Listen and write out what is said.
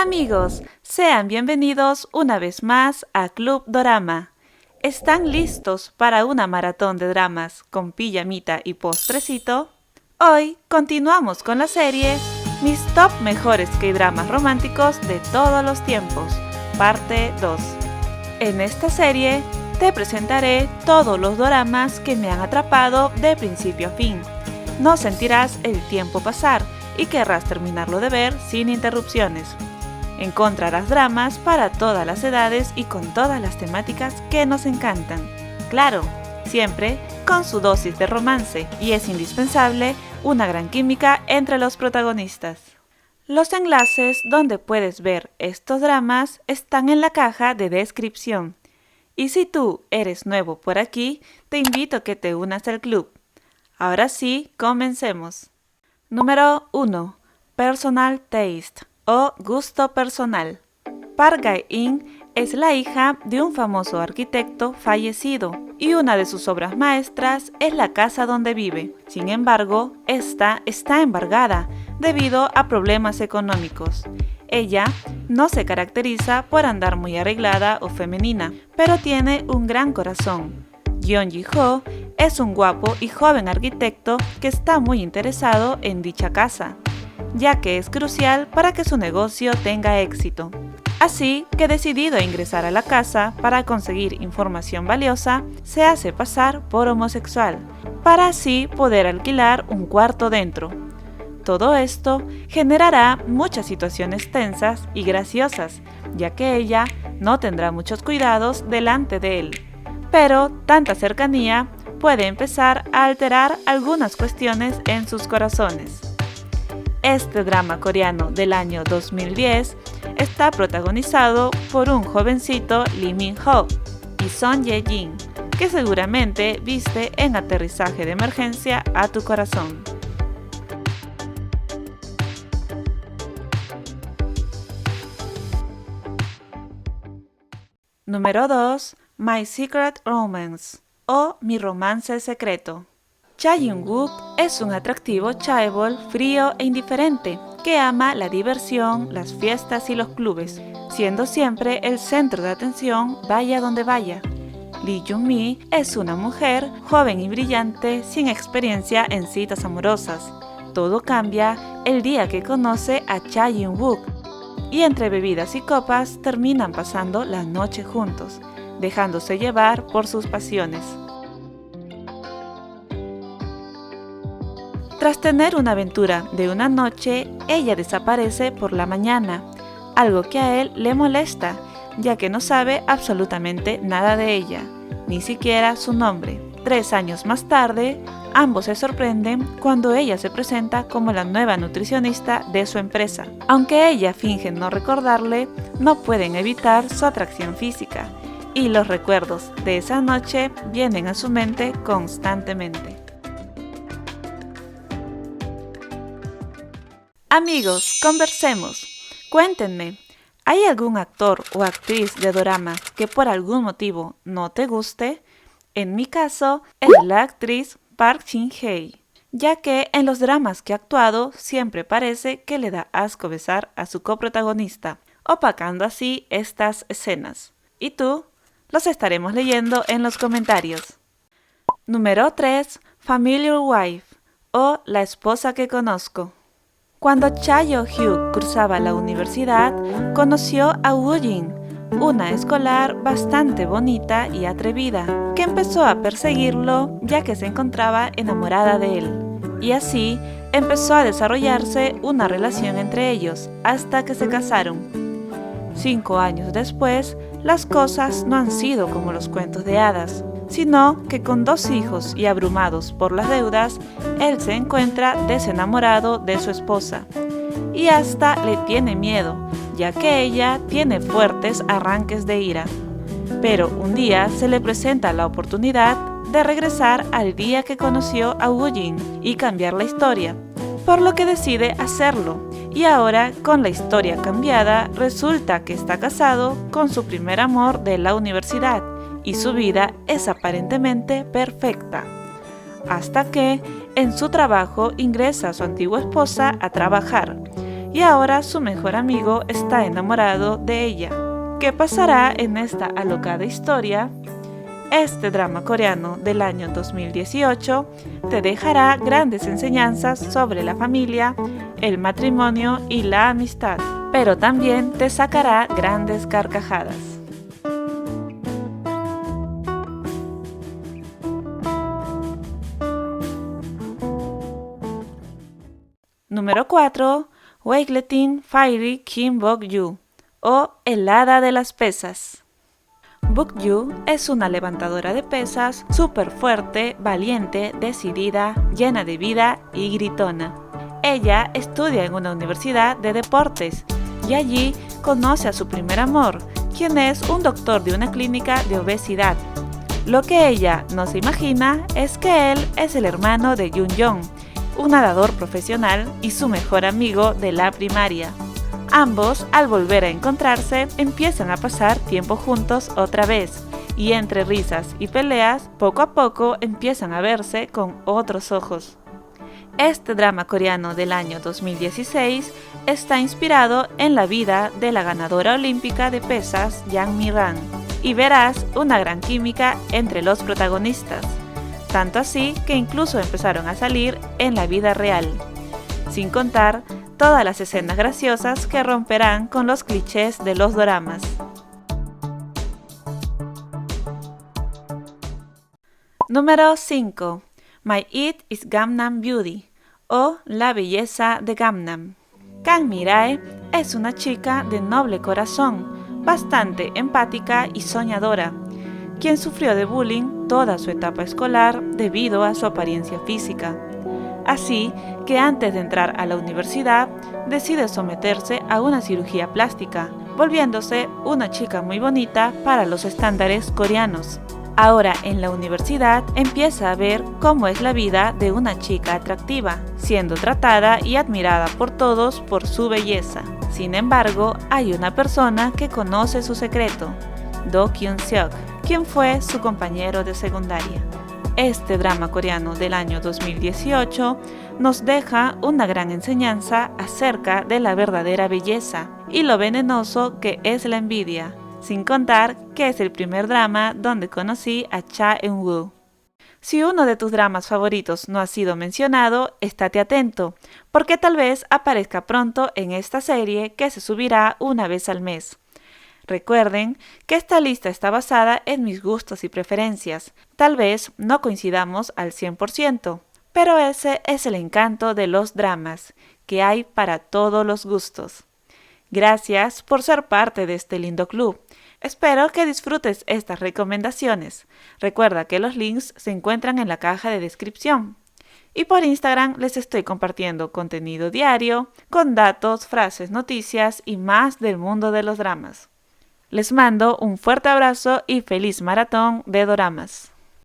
Amigos, sean bienvenidos una vez más a Club Dorama. ¿Están listos para una maratón de dramas con pijamita y postrecito? Hoy continuamos con la serie Mis top mejores K-dramas románticos de todos los tiempos, parte 2. En esta serie te presentaré todos los doramas que me han atrapado de principio a fin. No sentirás el tiempo pasar y querrás terminarlo de ver sin interrupciones. Encontrarás dramas para todas las edades y con todas las temáticas que nos encantan. Claro, siempre con su dosis de romance, y es indispensable una gran química entre los protagonistas. Los enlaces donde puedes ver estos dramas están en la caja de descripción. Y si tú eres nuevo por aquí, te invito a que te unas al club. Ahora sí, comencemos. Número 1. Personal Taste o gusto personal. Park Gae-in es la hija de un famoso arquitecto fallecido y una de sus obras maestras es la casa donde vive. Sin embargo, esta está embargada debido a problemas económicos. Ella no se caracteriza por andar muy arreglada o femenina, pero tiene un gran corazón. Yeon Ji-ho es un guapo y joven arquitecto que está muy interesado en dicha casa, ya que es crucial para que su negocio tenga éxito. Así que decidido a ingresar a la casa para conseguir información valiosa, se hace pasar por homosexual, para así poder alquilar un cuarto dentro. Todo esto generará muchas situaciones tensas y graciosas, ya que ella no tendrá muchos cuidados delante de él. Pero tanta cercanía puede empezar a alterar algunas cuestiones en sus corazones. Este drama coreano del año 2010 está protagonizado por un jovencito Lee Min-ho y Son Ye-jin, que seguramente viste en Aterrizaje de Emergencia a tu corazón. Número 2. My Secret Romance o Mi romance secreto. Cha Eun-wook es un atractivo chaebol frío e indiferente que ama la diversión, las fiestas y los clubes, siendo siempre el centro de atención vaya donde vaya. Lee Jung-mi es una mujer joven y brillante sin experiencia en citas amorosas. Todo cambia el día que conoce a Cha Eun-wook y entre bebidas y copas terminan pasando la noche juntos, dejándose llevar por sus pasiones. Tras tener una aventura de una noche, ella desaparece por la mañana, algo que a él le molesta, ya que no sabe absolutamente nada de ella, ni siquiera su nombre. 3 años más tarde, ambos se sorprenden cuando ella se presenta como la nueva nutricionista de su empresa. Aunque ella finge no recordarle, no pueden evitar su atracción física, y los recuerdos de esa noche vienen a su mente constantemente. Amigos, conversemos. Cuéntenme, ¿hay algún actor o actriz de dorama que por algún motivo no te guste? En mi caso, es la actriz Park Shin-hye, ya que en los dramas que ha actuado siempre parece que le da asco besar a su coprotagonista, opacando así estas escenas. ¿Y tú? Los estaremos leyendo en los comentarios. Número 3. Familiar Wife o La esposa que conozco. Cuando Cha Yo-hyuk cursaba la universidad, conoció a Woo-jin, una escolar bastante bonita y atrevida, que empezó a perseguirlo ya que se encontraba enamorada de él. Y así empezó a desarrollarse una relación entre ellos, hasta que se casaron. 5 años después, las cosas no han sido como los cuentos de hadas, sino que con 2 hijos y abrumados por las deudas, él se encuentra desenamorado de su esposa y hasta le tiene miedo, ya que ella tiene fuertes arranques de ira. Pero un día se le presenta la oportunidad de regresar al día que conoció a Woo-jin y cambiar la historia, por lo que decide hacerlo. Y ahora, con la historia cambiada, resulta que está casado con su primer amor de la universidad y su vida es aparentemente perfecta. Hasta que, en su trabajo, ingresa a su antigua esposa a trabajar y ahora su mejor amigo está enamorado de ella. ¿Qué pasará en esta alocada historia? Este drama coreano del año 2018 te dejará grandes enseñanzas sobre la familia, el matrimonio y la amistad, pero también te sacará grandes carcajadas. Número 4. Weightlifting Fairy Kim Bok-yu, o El Hada de las Pesas. Bok-yu es una levantadora de pesas súper fuerte, valiente, decidida, llena de vida y gritona. Ella estudia en una universidad de deportes y allí conoce a su primer amor, quien es un doctor de una clínica de obesidad. Lo que ella no se imagina es que él es el hermano de Yoon-jong, un nadador profesional y su mejor amigo de la primaria. Ambos, al volver a encontrarse, empiezan a pasar tiempo juntos otra vez, y entre risas y peleas, poco a poco empiezan a verse con otros ojos. Este drama coreano del año 2016 está inspirado en la vida de la ganadora olímpica de pesas Yang Mi-ran, y verás una gran química entre los protagonistas, tanto así que incluso empezaron a salir en la vida real, sin contar todas las escenas graciosas que romperán con los clichés de los doramas. Número 5. My It is Gangnam Beauty, o La Belleza de Gangnam. Kang Mi-rae es una chica de noble corazón, bastante empática y soñadora, quien sufrió de bullying toda su etapa escolar debido a su apariencia física. Así que antes de entrar a la universidad, decide someterse a una cirugía plástica, volviéndose una chica muy bonita para los estándares coreanos. Ahora en la universidad empieza a ver cómo es la vida de una chica atractiva, siendo tratada y admirada por todos por su belleza. Sin embargo, hay una persona que conoce su secreto, Do Kyun-seok, quien fue su compañero de secundaria. Este drama coreano del año 2018 nos deja una gran enseñanza acerca de la verdadera belleza y lo venenoso que es la envidia, sin contar que es el primer drama donde conocí a Cha Eun-woo. Si uno de tus dramas favoritos no ha sido mencionado, estate atento, porque tal vez aparezca pronto en esta serie que se subirá una vez al mes. Recuerden que esta lista está basada en mis gustos y preferencias. Tal vez no coincidamos al 100%, pero ese es el encanto de los dramas, que hay para todos los gustos. Gracias por ser parte de este lindo club. Espero que disfrutes estas recomendaciones. Recuerda que los links se encuentran en la caja de descripción. Y por Instagram les estoy compartiendo contenido diario, con datos, frases, noticias y más del mundo de los dramas. Les mando un fuerte abrazo y feliz maratón de doramas.